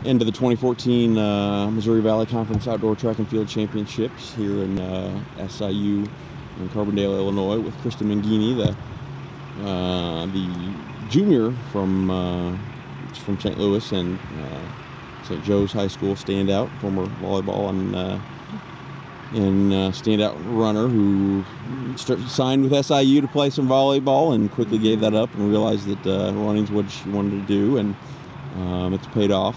end of the 2014 Missouri Valley Conference Outdoor Track and Field Championships here in SIU in Carbondale, Illinois, with Krista Menghini, the junior from St. Louis and St. Joe's High School standout, former volleyball and standout runner who signed with SIU to play some volleyball and quickly gave that up and realized that running's what she wanted to do, and it's paid off.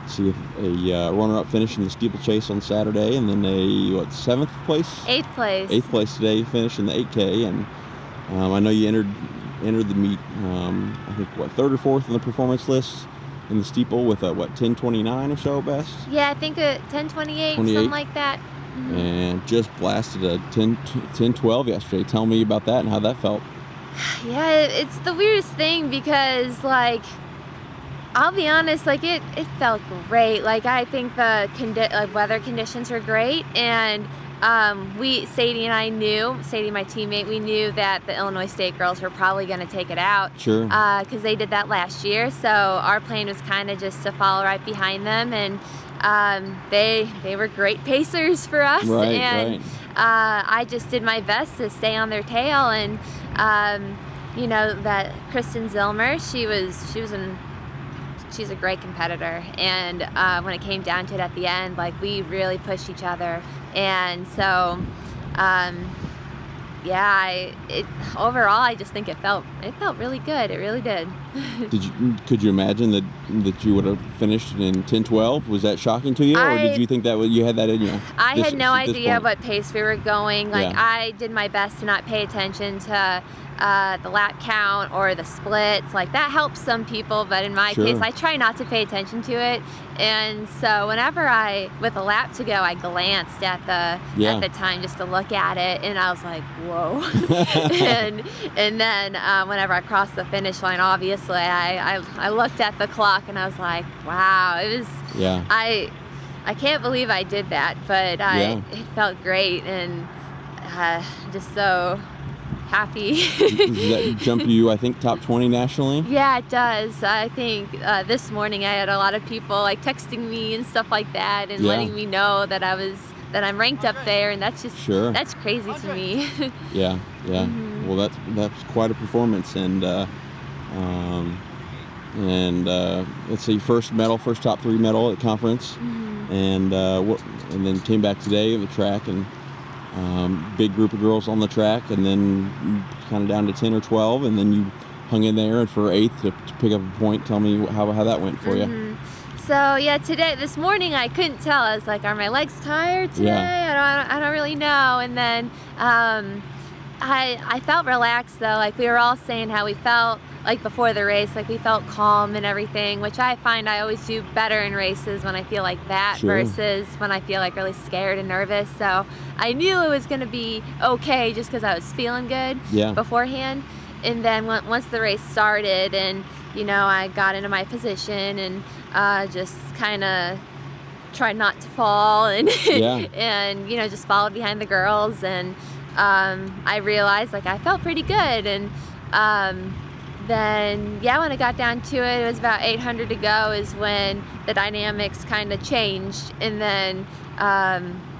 See a runner-up finish in the steeplechase on Saturday, and then a seventh place? Eighth place today, finish in the 8K, and I know you entered the meet. I think third or fourth in the performance list in the steeple with a 10:29 or so best. Yeah, I think a 10:28, something like that. Mm-hmm. And just blasted a 10:12 yesterday. Tell me about that and how that felt. Yeah, it's the weirdest thing because, like, I'll be honest, like it felt great. Like, I think the weather conditions were great, and Sadie and I knew, Sadie, my teammate, we knew that the Illinois State girls were probably going to take it out. Sure. Because they did that last year. So our plan was kind of just to follow right behind them, and they were great pacers for us. Right, and I just did my best to stay on their tail, and you know, that Kristen Zilmer, she's a great competitor, and when it came down to it at the end, like, we really pushed each other, and so yeah, overall I just think it felt really good. It really did. Could you imagine that you would have finished in 10:12? Was that shocking to you, or did you think that you had that in you? I had no idea what pace we were going. Like, yeah. I did my best to not pay attention to the lap count or the splits. Like, that helps some people, but in my case, I try not to pay attention to it. And so whenever with a lap to go, I glanced at the time just to look at it, and I was like, whoa. and then whenever I crossed the finish line, obviously I looked at the clock and I was like, wow, it was, I can't believe I did that, but it felt great, and just so happy. Does that jump you, I think, top 20 nationally? Yeah, it does. I think this morning I had a lot of people like texting me and stuff like that, and letting me know that I'm ranked up there, and that's just that's crazy to me. Yeah. Mm-hmm. Well, that's quite a performance, and let's say first top 3 medal at conference, and then came back today on the track, and big group of girls on the track, and then kind of down to 10 or 12, and then you hung in there for 8th to pick up a point. Tell me how that went for you. So yeah, this morning I couldn't tell. I was like, are my legs tired today? Yeah. I don't really know. And then I felt relaxed though. Like, we were all saying how we felt like before the race, like we felt calm and everything, which I find I always do better in races when I feel like that versus when I feel like really scared and nervous. So I knew it was going to be okay just because I was feeling good beforehand. And then once the race started, and you know, I got into my position and just kind of tried not to fall, and and you know, just followed behind the girls, and I realized like I felt pretty good, and then when it got down to it, it was about 800 to go is when the dynamics kind of changed, and then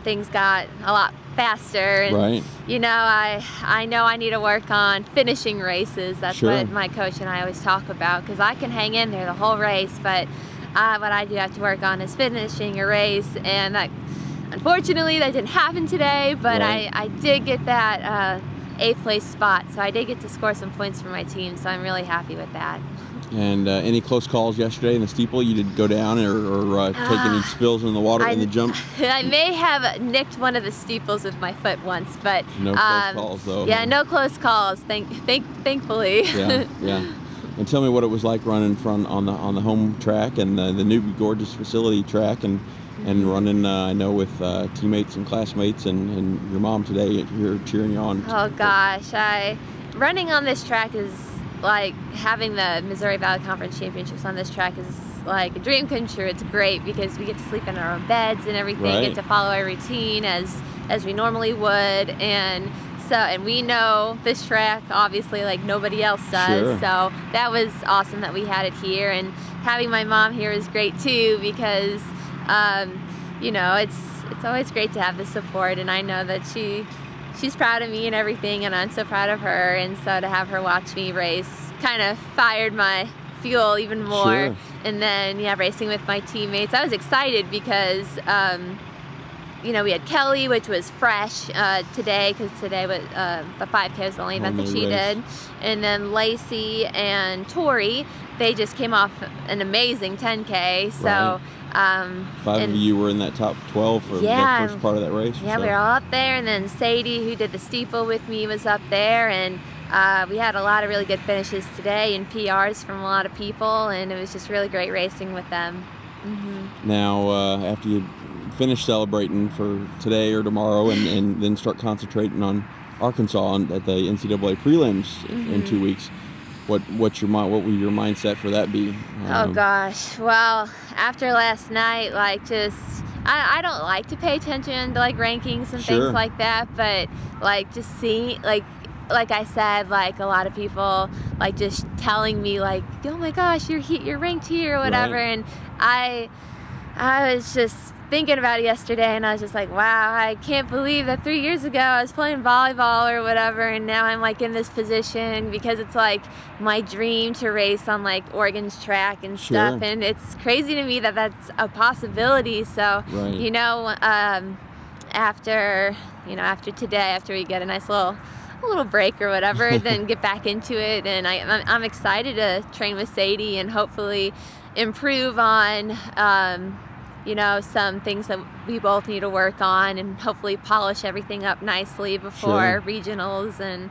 things got a lot faster, and you know, I know I need to work on finishing races. That's what my coach and I always talk about, because I can hang in there the whole race, but what I do have to work on is finishing a race, and that, unfortunately, that didn't happen today, but I did get that 8th place spot, so I did get to score some points for my team, so I'm really happy with that. And any close calls yesterday in the steeple? You did go down or take any spills in the water in the jump? I may have nicked one of the steeples with my foot once, but no close calls though. Yeah, no close calls. Thankfully. Yeah. And tell me what it was like running on the home track and the new gorgeous facility track, and running, I know, with teammates and classmates and your mom today here cheering you on. Oh gosh, running on this track is like having the Missouri Valley Conference Championships on this track is like a dream come true. It's great because we get to sleep in our own beds and everything, get to follow our routine as we normally would, and we know this track obviously like nobody else does. So that was awesome that we had it here, and having my mom here is great too, because you know, it's always great to have the support, and I know that she's proud of me and everything, and I'm so proud of her, and so to have her watch me race kind of fired my fuel even more. Sure. And then, yeah, racing with my teammates, I was excited because you know, we had Kelly, which was fresh today, because today was the 5K was the only event that she did, and then Lacey and Tori, they just came off an amazing 10K. So five of you were in that top 12 for the first part of that race. Yeah, we were all up there, and then Sadie, who did the steeple with me, was up there, and we had a lot of really good finishes today and PRs from a lot of people, and it was just really great racing with them. Now, after you finish celebrating for today or tomorrow, and then start concentrating on Arkansas at the NCAA prelims in 2 weeks, what will your mindset for that be? Oh gosh, well, after last night, like, just I don't like to pay attention to like rankings and things like that, but like just seeing like I said, like a lot of people like just telling me like, oh my gosh, you're ranked here or whatever, and I was just thinking about it yesterday, and I was just like, wow, I can't believe that 3 years ago I was playing volleyball or whatever, and now I'm like in this position, because it's like my dream to race on like Oregon's track and stuff, and it's crazy to me that that's a possibility. So you know, after today, after we get a nice little break or whatever, then get back into it, and I'm excited to train with Sadie and hopefully improve on you know, some things that we both need to work on, and hopefully polish everything up nicely before regionals. And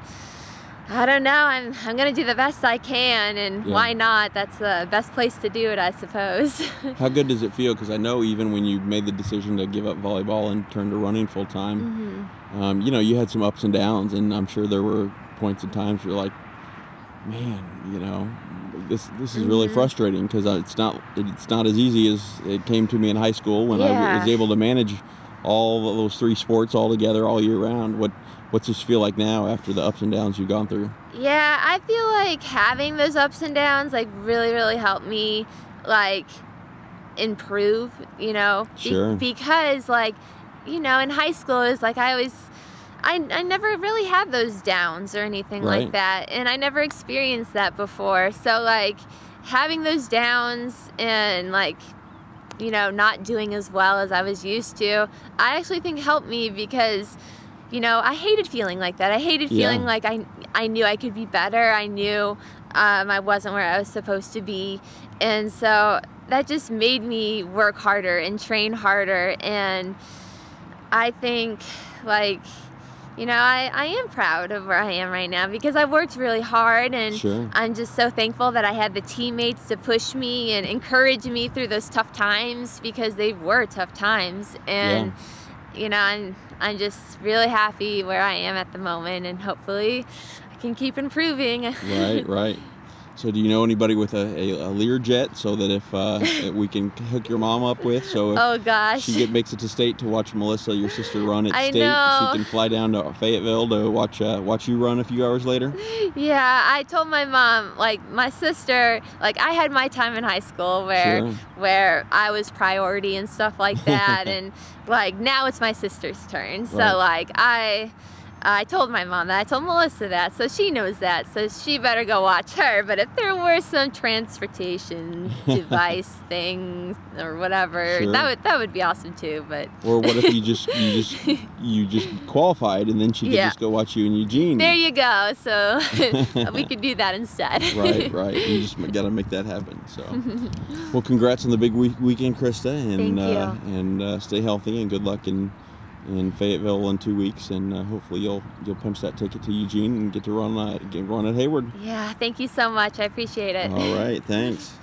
I don't know, I'm gonna do the best I can, and why not? That's the best place to do it, I suppose. How good does it feel? Because I know even when you made the decision to give up volleyball and turn to running full time, you know, you had some ups and downs, and I'm sure there were points and times where you're like, man, you know, this is really frustrating, because it's not as easy as it came to me in high school when I was able to manage all of those 3 sports all together all year round. What's this feel like now after the ups and downs you've gone through? Yeah, I feel like having those ups and downs like really helped me like improve, you know, because like, you know, in high school is like I never really had those downs or anything like that, and I never experienced that before. So like having those downs and like, you know, not doing as well as I was used to, I actually think helped me, because, you know, I hated feeling like that. I hated feeling like I knew I could be better. I knew I wasn't where I was supposed to be, and so that just made me work harder and train harder. And I think, like, you know, I am proud of where I am right now, because I worked really hard, and I'm just so thankful that I had the teammates to push me and encourage me through those tough times, because they were tough times. And you know, I'm just really happy where I am at the moment, and hopefully I can keep improving. Right. So do you know anybody with a Learjet, so that if we can hook your mom up with, so if she makes it to state to watch Melissa, your sister, run at state, she can fly down to Fayetteville to watch you run a few hours later? Yeah, I told my mom, like, my sister, like, I had my time in high school where I was priority and stuff like that, and like now it's my sister's turn. So like I told my mom that, I told Melissa that, so she knows that, so she better go watch her. But if there were some transportation device thing or whatever, that would be awesome too. But or what if you just qualified, and then she could just go watch you in Eugene? There you go. So we could do that instead. Right. You just got to make that happen. So, well, congrats on the big weekend, Krista, and stay healthy, and good luck in Fayetteville in 2 weeks, and hopefully you'll punch that ticket to Eugene and get to run at Hayward. Yeah, thank you so much. I appreciate it. All right, thanks.